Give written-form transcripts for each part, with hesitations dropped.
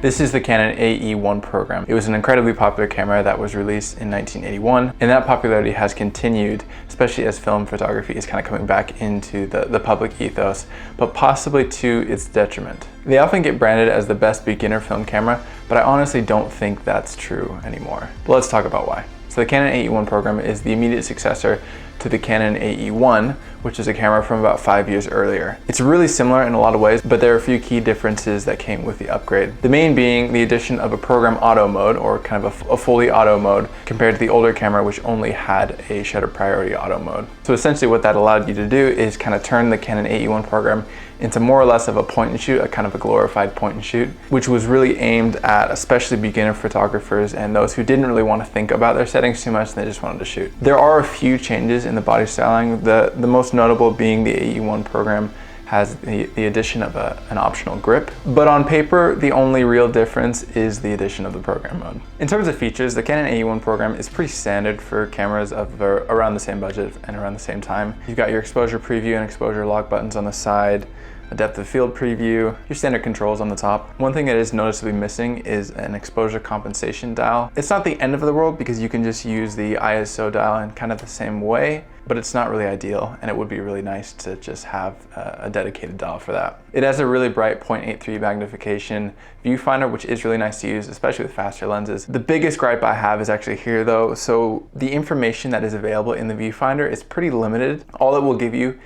This is the Canon AE-1 program. It was an incredibly popular camera that was released in 1981, and that popularity has continued, especially as film photography is kind of coming back into the public ethos, but possibly to its detriment. They often get branded as the best beginner film camera, but I honestly don't think that's true anymore. But let's talk about why. So the Canon AE-1 program is the immediate successor to the Canon AE-1, which is a camera from about 5 years earlier. It's really similar in a lot of ways, but there are a few key differences that came with the upgrade. The main being the addition of a program auto mode, or kind of a fully auto mode, compared to the older camera, which only had a shutter priority auto mode. So essentially what that allowed you to do is kind of turn the Canon AE-1 program into more or less of a point and shoot, a kind of a glorified point and shoot, which was really aimed at especially beginner photographers and those who didn't really want to think about their settings too much and they just wanted to shoot. There are a few changes in the body styling, the most notable being the AE-1 program has the addition of an optional grip, but on paper the only real difference is the addition of the program mode. In terms of features, the Canon AE-1 program is pretty standard for cameras of around the same budget and around the same time. You've got your exposure preview and exposure lock buttons on the side, a depth of field preview, your standard controls on the top. One thing that is noticeably missing is an exposure compensation dial. It's not the end of the world because you can just use the ISO dial in kind of the same way, but it's not really ideal, and it would be really nice to just have a dedicated dial for that. It has a really bright 0.83 magnification viewfinder, which is really nice to use, especially with faster lenses. The biggest gripe I have is actually here though. So the information that is available in the viewfinder is pretty limited. All it will give you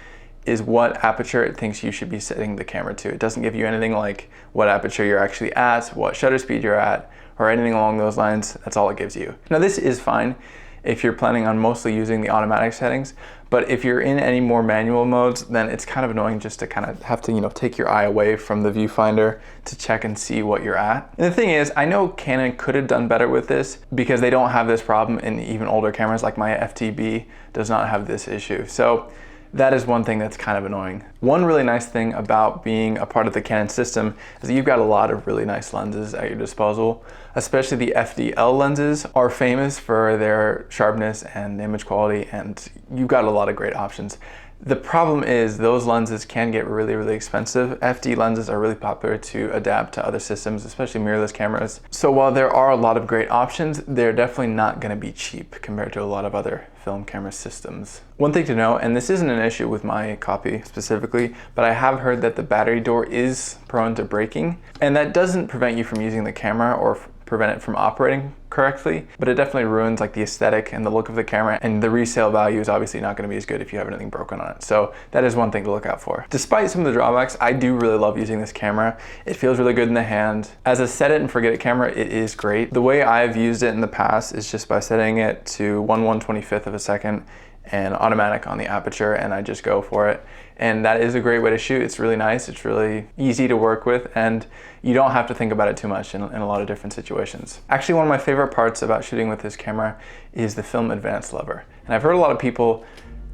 is what aperture it thinks you should be setting the camera to. It doesn't give you anything like what aperture you're actually at, what shutter speed you're at, or anything along those lines. That's all it gives you. Now this is fine if you're planning on mostly using the automatic settings, but if you're in any more manual modes, then it's kind of annoying just to kind of have to, take your eye away from the viewfinder to check and see what you're at. And the thing is, I know Canon could have done better with this because they don't have this problem in even older cameras, like my FTB does not have this issue. So that is one thing that's kind of annoying. One really nice thing about being a part of the Canon system is that you've got a lot of really nice lenses at your disposal. Especially the FDL lenses are famous for their sharpness and image quality, and you've got a lot of great options. The problem is those lenses can get really, really expensive. FD lenses are really popular to adapt to other systems, especially mirrorless cameras. So while there are a lot of great options, they're definitely not going to be cheap compared to a lot of other film camera systems. One thing to note, and this isn't an issue with my copy specifically, but I have heard that the battery door is prone to breaking, and that doesn't prevent you from using the camera or prevent it from operating correctly, but it definitely ruins like the aesthetic and the look of the camera, and the resale value is obviously not going to be as good if you have anything broken on it. So that is one thing to look out for. Despite some of the drawbacks, I do really love using this camera. It feels really good in the hand. As a set it and forget it camera, it is great. The way I've used it in the past is just by setting it to 1/125th of a second and automatic on the aperture, and I just go for it. And that is a great way to shoot. It's really nice, it's really easy to work with, and you don't have to think about it too much in a lot of different situations. Actually, one of my favorite parts about shooting with this camera is the film advance lever. And I've heard a lot of people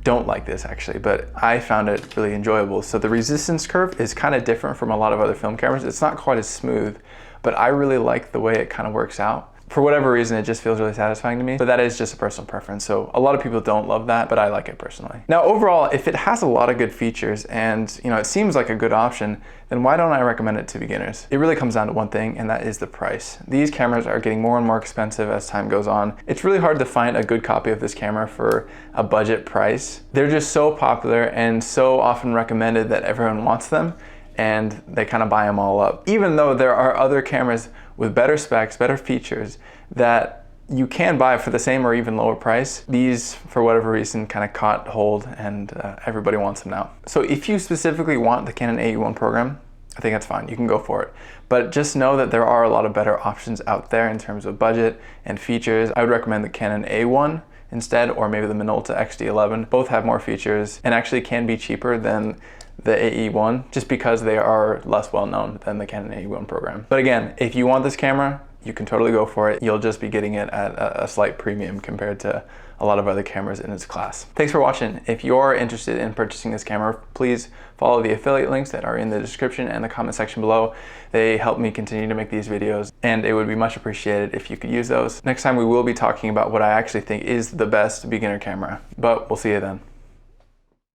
don't like this actually, but I found it really enjoyable. So the resistance curve is kind of different from a lot of other film cameras. It's not quite as smooth, but I really like the way it kind of works out. For whatever reason, it just feels really satisfying to me, but that is just a personal preference. So a lot of people don't love that, but I like it personally. Now, overall, if it has a lot of good features and it seems like a good option, then why don't I recommend it to beginners? It really comes down to one thing, and that is the price. These cameras are getting more and more expensive as time goes on. It's really hard to find a good copy of this camera for a budget price. They're just so popular and so often recommended that everyone wants them, and they kind of buy them all up. Even though there are other cameras with better specs, better features that you can buy for the same or even lower price, these, for whatever reason, kind of caught hold, and everybody wants them now. So if you specifically want the Canon AE-1 program, I think that's fine, you can go for it. But just know that there are a lot of better options out there in terms of budget and features. I would recommend the Canon A1 instead, or maybe the Minolta XD11. Both have more features and actually can be cheaper than the AE-1 just because they are less well known than the Canon AE-1 program. But again, if you want this camera, you can totally go for it. You'll just be getting it at a slight premium compared to a lot of other cameras in its class. Thanks for watching. If you're interested in purchasing this camera, please follow the affiliate links that are in the description and the comment section below. They help me continue to make these videos, and it would be much appreciated if you could use those. Next time we will be talking about what I actually think is the best beginner camera, but we'll see you then.